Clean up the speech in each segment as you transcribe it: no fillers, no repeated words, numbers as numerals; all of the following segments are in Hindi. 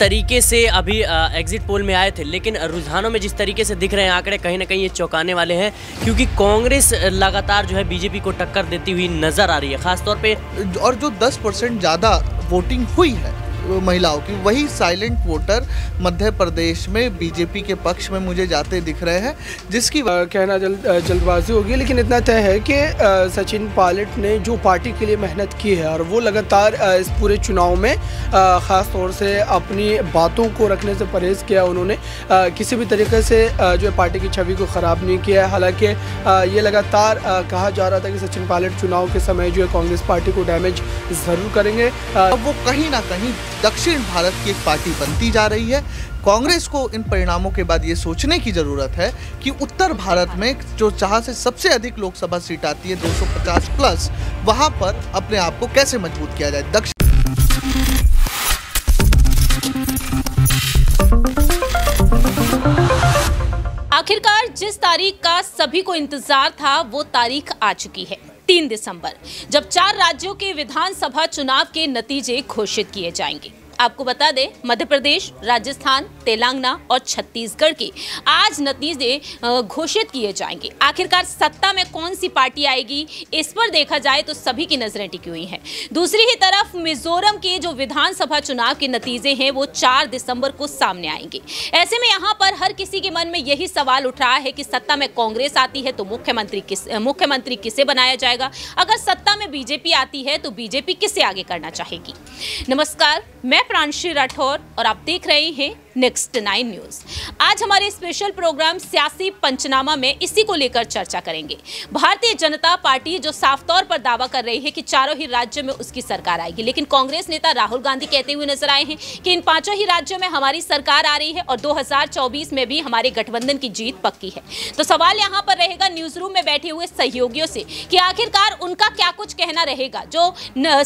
तरीके से अभी एग्जिट पोल में आए थे, लेकिन रुझानों में जिस तरीके से दिख रहे हैं आंकड़े, कहीं ना कहीं ये चौंकाने वाले हैं, क्योंकि कांग्रेस लगातार जो है बीजेपी को टक्कर देती हुई नजर आ रही है, खासतौर पे। और जो 10% ज़्यादा वोटिंग हुई है महिलाओं की, वही साइलेंट वोटर मध्य प्रदेश में बीजेपी के पक्ष में मुझे जाते दिख रहे हैं, जिसकी कहना जल्दबाजी होगी। लेकिन इतना तय है कि सचिन पायलट ने जो पार्टी के लिए मेहनत की है और वो लगातार इस पूरे चुनाव में ख़ास तौर से अपनी बातों को रखने से परहेज़ किया। उन्होंने किसी भी तरीके से जो है पार्टी की छवि को ख़राब नहीं किया है। हालांकि ये लगातार कहा जा रहा था कि सचिन पायलट चुनाव के समय जो है कांग्रेस पार्टी को डैमेज ज़रूर करेंगे। अब वो कहीं ना कहीं दक्षिण भारत की एक पार्टी बनती जा रही है। कांग्रेस को इन परिणामों के बाद ये सोचने की ज़रूरत है कि उत्तर भारत में जो जहाँ से सबसे अधिक लोकसभा सीट आती है 250 प्लस, वहाँ पर अपने आप को कैसे मजबूत किया जाए। आखिरकार जिस तारीख का सभी को इंतजार था वो तारीख आ चुकी है, 3 दिसंबर, जब 4 राज्यों के विधानसभा चुनाव के नतीजे घोषित किए जाएंगे। आपको बता दें, मध्य प्रदेश, राजस्थान, तेलंगाना और छत्तीसगढ़ के आज नतीजे घोषित किए जाएंगे। आखिरकार सत्ता में कौन सी पार्टी आएगी, इस पर देखा जाए तो सभी की नजरें टिकी हुई हैं। दूसरी ही तरफ मिजोरम के जो विधानसभा चुनाव के नतीजे हैं वो 4 दिसंबर को सामने आएंगे। ऐसे में यहाँ पर हर किसी के मन में यही सवाल उठ रहा है कि सत्ता में कांग्रेस आती है तो मुख्यमंत्री किसे बनाया जाएगा, अगर सत्ता में बीजेपी आती है तो बीजेपी किसे आगे करना चाहेगी। नमस्कार, मैं प्रांशी राठौर और आप देख रहे हैं नेक्स्ट 9 न्यूज। आज हमारे स्पेशल प्रोग्राम सियासी पंचनामा में इसी को लेकर चर्चा करेंगे। भारतीय जनता पार्टी जो साफ तौर पर दावा कर रही है कि चारों ही राज्यों में उसकी सरकार आएगी, लेकिन कांग्रेस नेता राहुल गांधी कहते हुए नजर आए हैं कि इन 5 ही राज्यों में हमारी सरकार आ रही है और 2024 में भी हमारे गठबंधन की जीत पक्की है। तो सवाल यहाँ पर रहेगा न्यूज रूम में बैठे हुए सहयोगियों से कि आखिरकार उनका क्या कुछ कहना रहेगा जो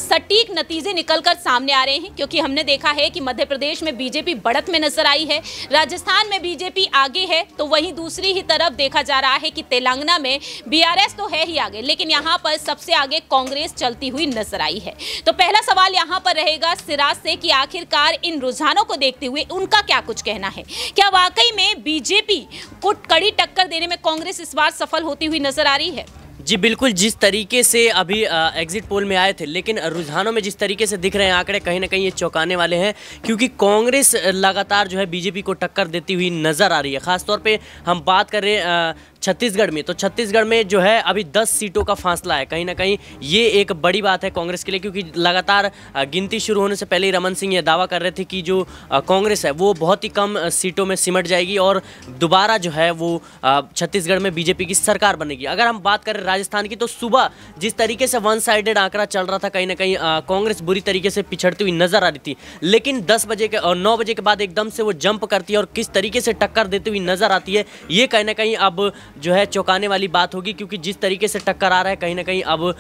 सटीक नतीजे निकलकर सामने आ रहे हैं, क्योंकि हमने देखा है कि मध्य प्रदेश में बीजेपी बढ़त में नजर आई है, राजस्थान में बीजेपी आगे है, तो वहीं दूसरी ही तरफ देखा जा रहा है कि तेलंगाना में बीआरएस तो है ही आगे, लेकिन यहां पर सबसे आगे कांग्रेस चलती हुई नजर आई है। तो पहला सवाल यहां पर रहेगा सिराज से कि आखिरकार इन रुझानों को देखते हुए उनका क्या कुछ कहना है। क्या वाकई में बीजेपी को कड़ी टक्कर देने में कांग्रेस इस बार सफल होती हुई नजर आ रही है? जी बिल्कुल, जिस तरीके से अभी एग्जिट पोल में आए थे, लेकिन रुझानों में जिस तरीके से दिख रहे हैं आंकड़े, कहीं ना कहीं ये चौंकाने वाले हैं, क्योंकि कांग्रेस लगातार जो है बीजेपी को टक्कर देती हुई नज़र आ रही है। ख़ासतौर पे हम बात कर रहे हैं छत्तीसगढ़ में, तो छत्तीसगढ़ में जो है अभी 10 सीटों का फासला है। कहीं ना कहीं ये एक बड़ी बात है कांग्रेस के लिए, क्योंकि लगातार गिनती शुरू होने से पहले ही रमन सिंह ये दावा कर रहे थे कि जो कांग्रेस है वो बहुत ही कम सीटों में सिमट जाएगी और दोबारा जो है वो छत्तीसगढ़ में बीजेपी की सरकार बनेगी। अगर हम बात करें राजस्थान की, तो सुबह जिस तरीके से 1 साइडेड आंकड़ा चल रहा था, कहीं ना कहीं कांग्रेस बुरी तरीके से पिछड़ती हुई नजर आ रही थी, लेकिन 10 बजे के और 9 बजे के बाद एकदम से वो जंप करती है और किस तरीके से टक्कर देती हुई नजर आती है, ये कहीं ना कहीं अब जो है चौंकाने वाली बात होगी। क्योंकि जिस तरीके से टक्कर आ रहा है, कहीं ना कहीं अब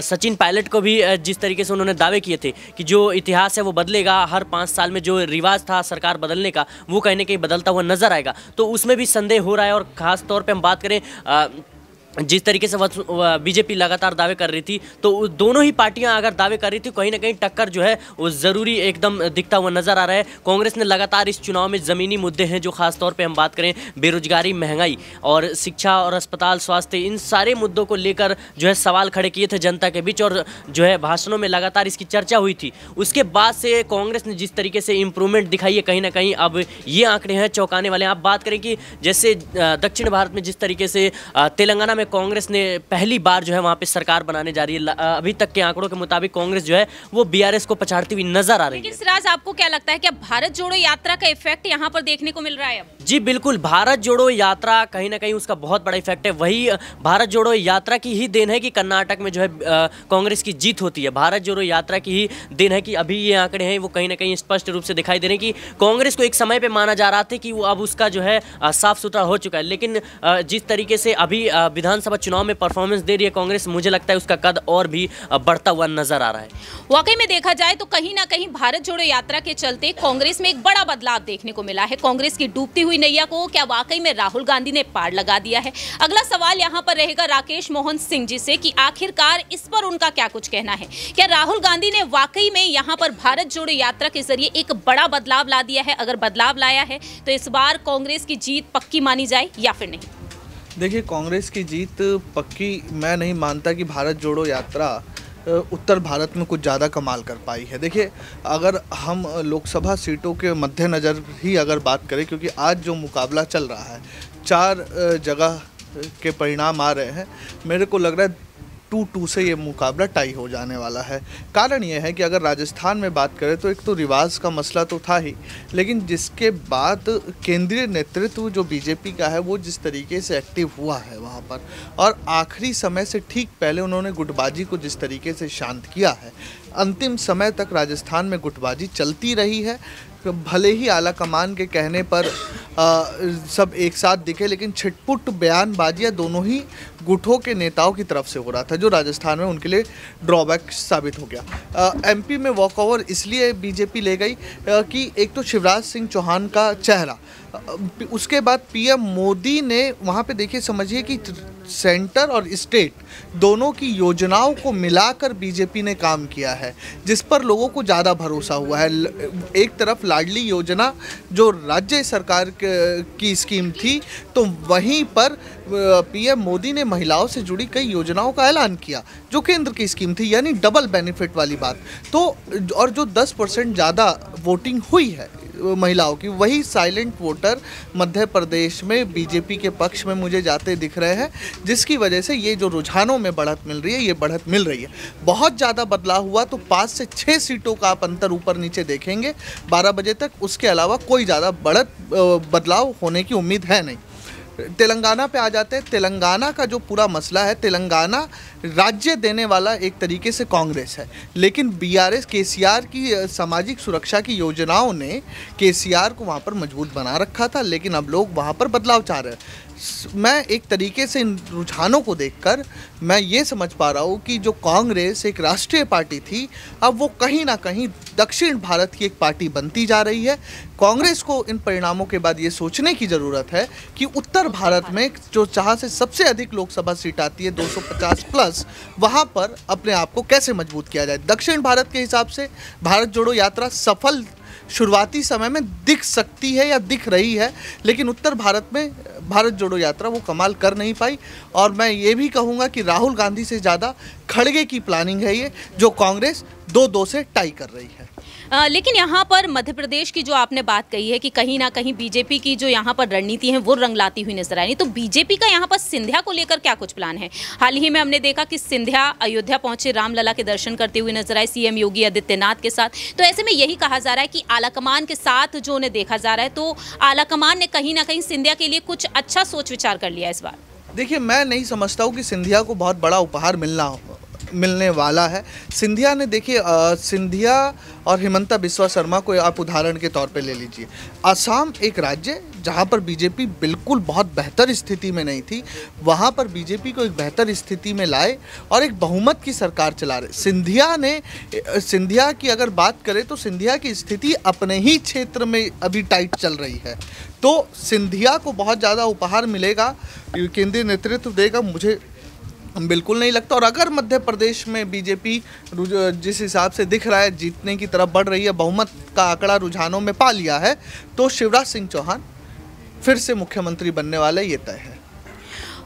सचिन पायलट को भी जिस तरीके से उन्होंने दावे किए थे कि जो इतिहास है वो बदलेगा, हर 5 साल में जो रिवाज था सरकार बदलने का वो कहीं ना कहीं बदलता हुआ नजर आएगा, तो उसमें भी संदेह हो रहा है। और खास तौर पे हम बात करें जिस तरीके से बीजेपी लगातार दावे कर रही थी, तो दोनों ही पार्टियां अगर दावे कर रही थी, कहीं ना कहीं टक्कर जो है वो ज़रूरी एकदम दिखता हुआ नज़र आ रहा है। कांग्रेस ने लगातार इस चुनाव में ज़मीनी मुद्दे हैं, जो खास तौर पे हम बात करें बेरोजगारी, महंगाई और शिक्षा और अस्पताल, स्वास्थ्य, इन सारे मुद्दों को लेकर जो है सवाल खड़े किए थे जनता के बीच, और जो है भाषणों में लगातार इसकी चर्चा हुई थी। उसके बाद से कांग्रेस ने जिस तरीके से इम्प्रूवमेंट दिखाई है, कहीं ना कहीं अब ये आंकड़े हैं चौंकाने वाले हैं। आप बात करें कि जैसे दक्षिण भारत में जिस तरीके से तेलंगाना में कांग्रेस ने पहली बार जो है वहां पे सरकार बनाने जा रही है, अभी तक के आंकड़ों के मुताबिक कांग्रेस जो है वो बीआरएस को पछाड़ती हुई नजर आ रही है। लेकिन सिराज, आपको क्या लगता है कि भारत जोड़ो यात्रा का इफेक्ट यहां पर देखने को मिल रहा है? जी बिल्कुल, भारत जोड़ो यात्रा कहीं ना कहीं उसका बहुत बड़ा इफेक्ट है। वही भारत जोड़ो यात्रा की ही देन है कि कर्नाटक में जो है कांग्रेस की जीत होती है। भारत जोड़ो यात्रा की ही देन है कि अभी ये आंकड़े हैं वो कहीं ना कहीं स्पष्ट रूप से दिखाई दे रहे हैं कि कांग्रेस को एक समय पे माना जा रहा था कि वो अब उसका जो है साफ सुथरा हो चुका है, लेकिन जिस तरीके से अभी विधान विधानसभा चुनाव में परफॉर्मेंस दे रही है कांग्रेस, मुझे लगता है उसका कद और भी बढ़ता हुआ नजर आ रहा है। वाकई में देखा जाए तो कहीं ना कहीं भारत जोड़ो यात्रा के चलते कांग्रेस में एक बड़ा बदलाव देखने को मिला है। कांग्रेस की डूबती हुई नैया को क्या वाकई में राहुल गांधी ने पार लगा दिया है? अगला सवाल यहां पर रहेगा राकेश मोहन सिंह जी से कि आखिरकार इस पर उनका क्या कुछ कहना है। क्या राहुल गांधी ने वाकई में यहां पर भारत जोड़ो यात्रा के जरिए एक बड़ा बदलाव ला दिया है? अगर बदलाव लाया है तो इस बार कांग्रेस की जीत पक्की मानी जाए या फिर नहीं? देखिए, कांग्रेस की जीत पक्की मैं नहीं मानता कि भारत जोड़ो यात्रा उत्तर भारत में कुछ ज़्यादा कमाल कर पाई है। देखिए, अगर हम लोकसभा सीटों के मद्देनज़र ही अगर बात करें, क्योंकि आज जो मुकाबला चल रहा है 4 जगह के परिणाम आ रहे हैं, मेरे को लग रहा है 2-2 से ये मुकाबला टाई हो जाने वाला है। कारण ये है कि अगर राजस्थान में बात करें तो एक तो रिवाज का मसला तो था ही, लेकिन जिसके बाद केंद्रीय नेतृत्व जो बीजेपी का है वो जिस तरीके से एक्टिव हुआ है वहाँ पर, और आखिरी समय से ठीक पहले उन्होंने गुटबाजी को जिस तरीके से शांत किया है, अंतिम समय तक राजस्थान में गुटबाजी चलती रही है। भले ही आला कमान के कहने पर सब एक साथ दिखे, लेकिन छिटपुट बयानबाजियाँ दोनों ही गुटों के नेताओं की तरफ से हो रहा था, जो राजस्थान में उनके लिए ड्रॉबैक साबित हो गया। एमपी में वॉकओवर इसलिए बीजेपी ले गई कि एक तो शिवराज सिंह चौहान का चेहरा, उसके बाद पीएम मोदी ने वहाँ पे देखिए, समझिए कि सेंटर और स्टेट दोनों की योजनाओं को मिलाकर बीजेपी ने काम किया है, जिस पर लोगों को ज़्यादा भरोसा हुआ है। एक तरफ लाडली योजना जो राज्य सरकार की स्कीम थी, तो वहीं पर पीएम मोदी ने महिलाओं से जुड़ी कई योजनाओं का ऐलान किया जो केंद्र की स्कीम थी, यानी डबल बेनिफिट वाली बात। तो और जो 10% ज़्यादा वोटिंग हुई है महिलाओं की, वही साइलेंट वोटर मध्य प्रदेश में बीजेपी के पक्ष में मुझे जाते दिख रहे हैं, जिसकी वजह से ये जो रुझानों में बढ़त मिल रही है, ये बढ़त मिल रही है। बहुत ज़्यादा बदलाव हुआ तो 5 से 6 सीटों का आप अंतर ऊपर नीचे देखेंगे 12 बजे तक, उसके अलावा कोई ज़्यादा बदलाव होने की उम्मीद है नहीं। तेलंगाना पे आ जाते हैं। तेलंगाना का जो पूरा मसला है, तेलंगाना राज्य देने वाला एक तरीके से कांग्रेस है, लेकिन बीआरएस केसीआर की सामाजिक सुरक्षा की योजनाओं ने केसीआर को वहाँ पर मजबूत बना रखा था, लेकिन अब लोग वहाँ पर बदलाव चाह रहे हैं। मैं एक तरीके से इन रुझानों को देखकर मैं ये समझ पा रहा हूँ कि जो कांग्रेस एक राष्ट्रीय पार्टी थी, अब वो कहीं ना कहीं दक्षिण भारत की एक पार्टी बनती जा रही है। कांग्रेस को इन परिणामों के बाद ये सोचने की ज़रूरत है कि उत्तर भारत में जो जहाँ से सबसे अधिक लोकसभा सीट आती है 250 प्लस, वहाँ पर अपने आप को कैसे मजबूत किया जाए। दक्षिण भारत के हिसाब से भारत जोड़ो यात्रा सफल शुरुआती समय में दिख सकती है या दिख रही है, लेकिन उत्तर भारत में भारत जोड़ो यात्रा वो कमाल कर नहीं पाई। और मैं ये भी कहूँगा कि राहुल गांधी से ज़्यादा खड़गे की प्लानिंग है ये, जो कांग्रेस 2-2 से टाई कर रही है। लेकिन यहाँ पर मध्य प्रदेश की जो आपने बात कही है कि कहीं ना कहीं बीजेपी की जो यहाँ पर रणनीति है वो रंग लाती हुई नजर आ रही, तो बीजेपी का यहाँ पर सिंधिया को लेकर क्या कुछ प्लान है? हाल ही में हमने देखा कि सिंधिया अयोध्या पहुंचे, रामलला के दर्शन करते हुए नजर आए सीएम योगी आदित्यनाथ के साथ। तो ऐसे में यही कहा जा रहा है कि आलाकमान के साथ जो उन्हें देखा जा रहा है, तो आलाकमान ने कहीं ना कहीं सिंधिया के लिए कुछ अच्छा सोच विचार कर लिया इस बार। देखिए, मैं नहीं समझता हूँ कि सिंधिया को बहुत बड़ा उपहार मिलने वाला है। सिंधिया ने देखिए, सिंधिया और हिमंता बिस्वा शर्मा को आप उदाहरण के तौर पे ले लीजिए। असम एक राज्य जहाँ पर बीजेपी बिल्कुल बहुत बेहतर स्थिति में नहीं थी, वहाँ पर बीजेपी को एक बेहतर स्थिति में लाए और एक बहुमत की सरकार चला रहे। सिंधिया की अगर बात करें तो सिंधिया की स्थिति अपने ही क्षेत्र में अभी टाइट चल रही है, तो सिंधिया को बहुत ज़्यादा उपहार मिलेगा, केंद्रीय नेतृत्व देगा, मुझे बिल्कुल नहीं लगता। और अगर मध्य प्रदेश में बीजेपी जिस हिसाब से दिख रहा है जीतने की तरफ बढ़ रही है, बहुमत का आंकड़ा रुझानों में पा लिया है, तो शिवराज सिंह चौहान फिर से मुख्यमंत्री बनने वाले ये तय है।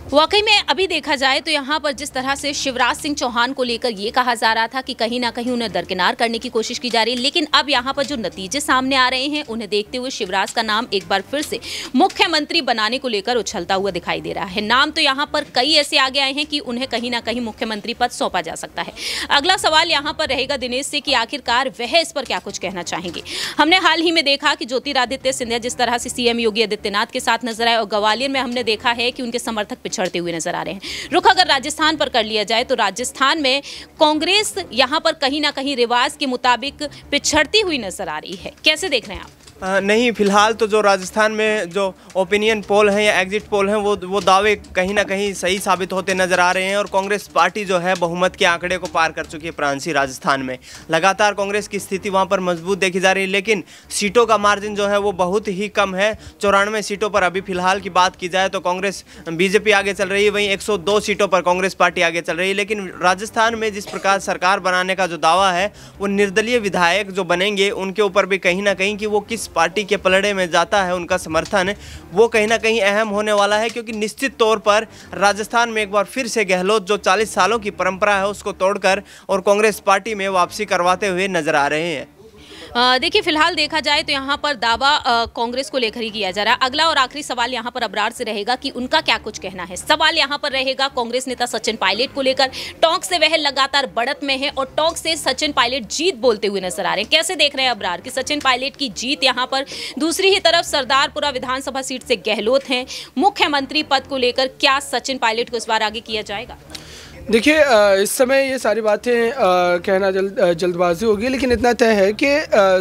वाकई में अभी देखा जाए तो यहाँ पर जिस तरह से शिवराज सिंह चौहान को लेकर ये कहा जा रहा था कि कहीं ना कहीं उन्हें दरकिनार करने की कोशिश की जा रही है, लेकिन अब यहाँ पर जो नतीजे सामने आ रहे हैं उन्हें देखते हुए शिवराज का नाम एक बार फिर से मुख्यमंत्री बनाने को लेकर उछलता हुआ दिखाई दे रहा है। नाम तो यहाँ पर कई ऐसे आगे आए हैं कि उन्हें कहीं ना कहीं मुख्यमंत्री पद सौंपा जा सकता है। अगला सवाल यहाँ पर रहेगा दिनेश से कि आखिरकार वह इस पर क्या कुछ कहना चाहेंगे। हमने हाल ही में देखा कि ज्योतिरादित्य सिंधिया जिस तरह से सीएम योगी आदित्यनाथ के साथ नजर आए, और ग्वालियर में हमने देखा है कि उनके समर्थक चढ़ते हुए नजर आ रहे हैं। रुख अगर राजस्थान पर कर लिया जाए तो राजस्थान में कांग्रेस यहां पर कहीं ना कहीं रिवाज के मुताबिक पिछड़ती हुई नजर आ रही है। कैसे देख रहे हैं आप? नहीं, फिलहाल तो जो राजस्थान में जो ओपिनियन पोल हैं या एग्जिट पोल हैं वो दावे कहीं ना कहीं सही साबित होते नज़र आ रहे हैं और कांग्रेस पार्टी जो है बहुमत के आंकड़े को पार कर चुकी है। प्रांतीय राजस्थान में लगातार कांग्रेस की स्थिति वहां पर मजबूत देखी जा रही है, लेकिन सीटों का मार्जिन जो है वो बहुत ही कम है। 94 सीटों पर अभी फिलहाल की बात की जाए तो कांग्रेस बीजेपी आगे चल रही है, वहीं 102 सीटों पर कांग्रेस पार्टी आगे चल रही है। लेकिन राजस्थान में जिस प्रकार सरकार बनाने का जो दावा है वो निर्दलीय विधायक जो बनेंगे उनके ऊपर भी कहीं ना कहीं कि वो किस पार्टी के पलड़े में जाता है, उनका समर्थन वो कहीं ना कहीं अहम होने वाला है। क्योंकि निश्चित तौर पर राजस्थान में एक बार फिर से गहलोत जो 40 सालों की परंपरा है उसको तोड़कर और कांग्रेस पार्टी में वापसी करवाते हुए नजर आ रहे हैं। देखिए, फिलहाल देखा जाए तो यहाँ पर दावा कांग्रेस को लेकर ही किया जा रहा है। अगला और आखिरी सवाल यहाँ पर अबरार से रहेगा कि उनका क्या कुछ कहना है। सवाल यहाँ पर रहेगा कांग्रेस नेता सचिन पायलट को लेकर। टोंक से वह लगातार बढ़त में है और टोंक से सचिन पायलट जीत बोलते हुए नजर आ रहे हैं। कैसे देख रहे हैं अबरार कि सचिन पायलट की जीत यहाँ पर? दूसरी ही तरफ सरदारपुरा विधानसभा सीट से गहलोत हैं। मुख्यमंत्री पद को लेकर क्या सचिन पायलट को इस बार आगे किया जाएगा? देखिए, इस समय ये सारी बातें कहना जल्दबाजी होगी, लेकिन इतना तय है कि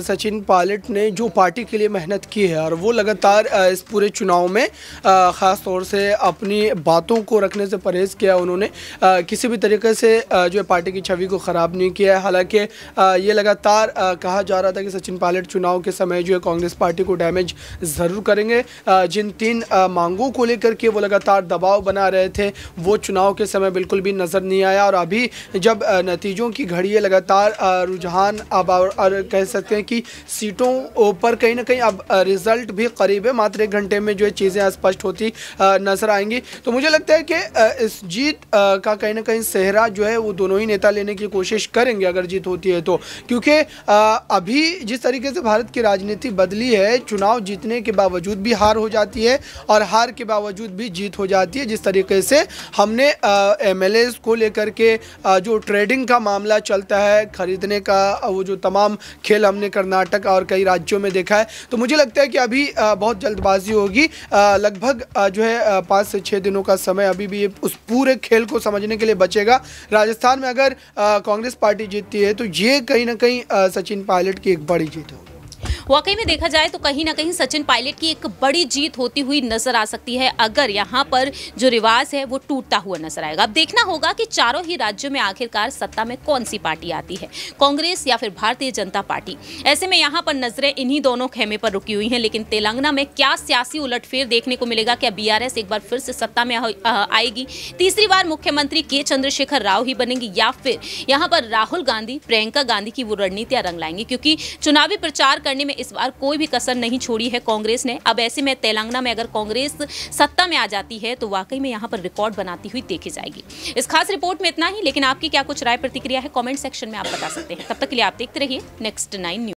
सचिन पायलट ने जो पार्टी के लिए मेहनत की है और वो लगातार इस पूरे चुनाव में ख़ास तौर से अपनी बातों को रखने से परहेज़ किया। उन्होंने किसी भी तरीके से जो है पार्टी की छवि को ख़राब नहीं किया है। हालांकि ये लगातार कहा जा रहा था कि सचिन पायलट चुनाव के समय जो है कांग्रेस पार्टी को डैमेज ज़रूर करेंगे। जिन 3 मांगों को लेकर के वो लगातार दबाव बना रहे थे वो चुनाव के समय बिल्कुल भी नज़र नहीं आया। और अभी जब नतीजों की घड़ी है, लगातार रुझान अब और कह सकते हैं कि सीटों पर कहीं ना कहीं अब रिजल्ट भी करीब है। मात्र 1 घंटे में जो है चीज़ें स्पष्ट होती नजर आएंगी। तो मुझे लगता है कि इस जीत का कहीं ना कहीं सेहरा जो है वो दोनों ही नेता लेने की कोशिश करेंगे अगर जीत होती है तो। क्योंकि अभी जिस तरीके से भारत की राजनीति बदली है, चुनाव जीतने के बावजूद भी हार हो जाती है और हार के बावजूद भी जीत हो जाती है। जिस तरीके से हमने MLAs को लेकर के जो ट्रेडिंग का मामला चलता है, खरीदने का वो जो तमाम खेल हमने कर्नाटक और कई राज्यों में देखा है, तो मुझे लगता है कि अभी बहुत जल्दबाजी होगी। लगभग जो है 5 से 6 दिनों का समय अभी भी उस पूरे खेल को समझने के लिए बचेगा। राजस्थान में अगर कांग्रेस पार्टी जीतती है तो ये कहीं ना कहीं सचिन पायलट की एक बड़ी जीत होगी। वाकई में देखा जाए तो कहीं ना कहीं सचिन पायलट की एक बड़ी जीत होती हुई नजर आ सकती है अगर यहाँ पर जो रिवाज है वो टूटता हुआ नजर आएगा। अब देखना होगा कि चारों ही राज्यों में आखिरकार सत्ता में कौन सी पार्टी आती है, कांग्रेस या फिर भारतीय जनता पार्टी। ऐसे में यहाँ पर नजरें इन्हीं दोनों खेमे पर रुकी हुई हैं। लेकिन तेलंगाना में क्या सियासी उलटफेर देखने को मिलेगा? क्या BRS एक बार फिर से सत्ता में आएगी? तीसरी बार मुख्यमंत्री के चंद्रशेखर राव ही बनेंगे या फिर यहाँ पर राहुल गांधी, प्रियंका गांधी की वो रणनीतियां रंग लाएंगी? क्योंकि चुनावी प्रचार करने में इस बार कोई भी कसर नहीं छोड़ी है कांग्रेस ने। अब ऐसे में तेलंगाना में अगर कांग्रेस सत्ता में आ जाती है तो वाकई में यहाँ पर रिकॉर्ड बनाती हुई देखी जाएगी। इस खास रिपोर्ट में इतना ही, लेकिन आपकी क्या कुछ राय प्रतिक्रिया है कमेंट सेक्शन में आप बता सकते हैं। तब तक के लिए आप देखते रहिए नेक्स्ट 9 न्यूज़।